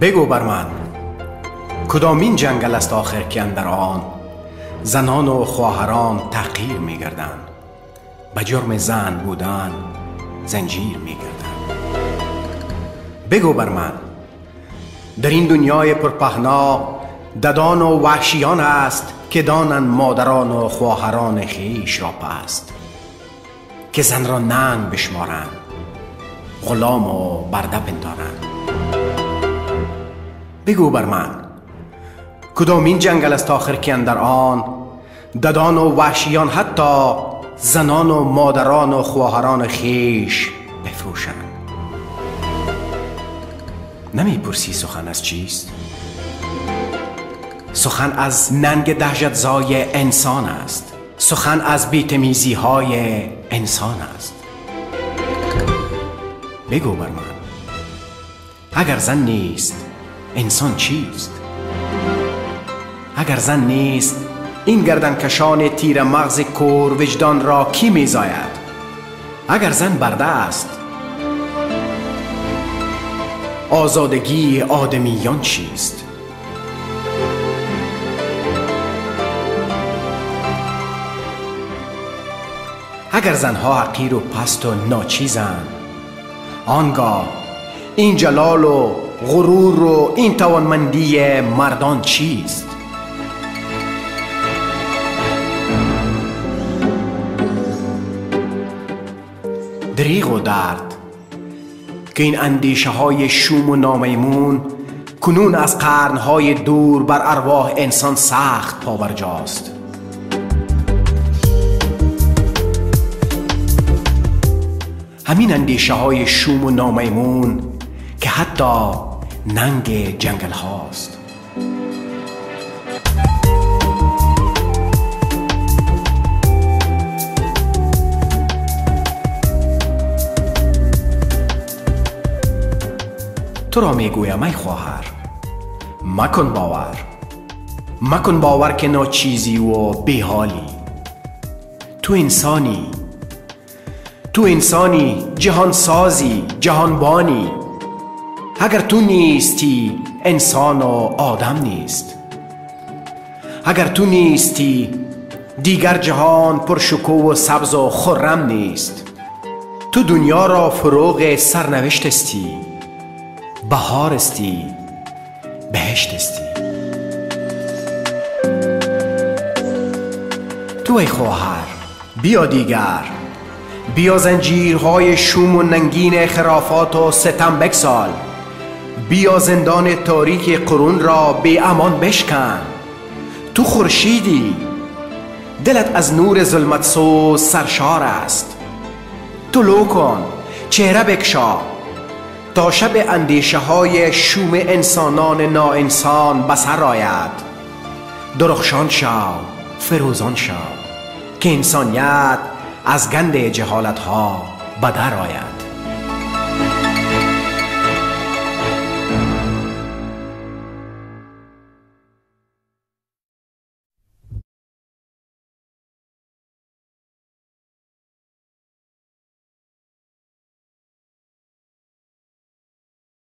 بگو بر من کدامین جنگل است آخر که اندر آن زنان و خواهران تحقیر می گردند، به جرم زن بودن زنجیر می گردند. بگو بر من در این دنیای پرپهنا ددان و وحشیان است که دانند مادران و خواهران خویش را پست، که زن را ننگ بشمارند غلام و برده پندارند. بگو بر من کدامین جنگل است آخر که اندر آن ددان و وحشیان حتی زنان و مادران و خواهران خویش بفروشند. نمی پرسی سخن از چیست؟ سخن از ننگ دهشتزای انسان است، سخن از بی‌تمیزی های انسان است. بگو بر من اگر زن نیست انسان چیست؟ اگر زن نیست این گردنکشان تیر مغز کور وجدان را کی میزاید؟ اگر زن برده است آزادگی آدمیان چیست؟ اگر زنها حقیر و پست و ناچیزند آنگاه این جلال و غرور و این توانمندی مردان چیست؟ دریغ و درد که این اندیشه های شوم و نامیمون کنون از قرنهای دور بر ارواح انسان سخت پابرجاست. همین اندیشه های شوم و نامیمون که حتی ننگ جنگل هاست. تو را میگویم ای خواهر مکن باور که ناچیزی و بیحالی. تو انسانی جهان سازی جهانبانی. اگر تو نیستی انسان و آدم نیست. اگر تو نیستی دیگر جهان پرشکوه و سبز و خرم نیست. تو دنیا را فروغ سرنوشت استی، بهار استی، بهشت استی. تو ای خواهر بیا دیگر، بیا زنجیرهای شوم و ننگین خرافات و ستم بگسال. بیا زندان تاریک قرون را بی امان بشکن. تو خورشیدی، دلت از نور ظلمت سوز سرشار است. طلوع کن، چهره بگشا تا شب اندیشه های شوم انسانان ناانسان بسر آید. درخشان شو، فروزان شو که انسانیت از گند جهالت ها بدر آید.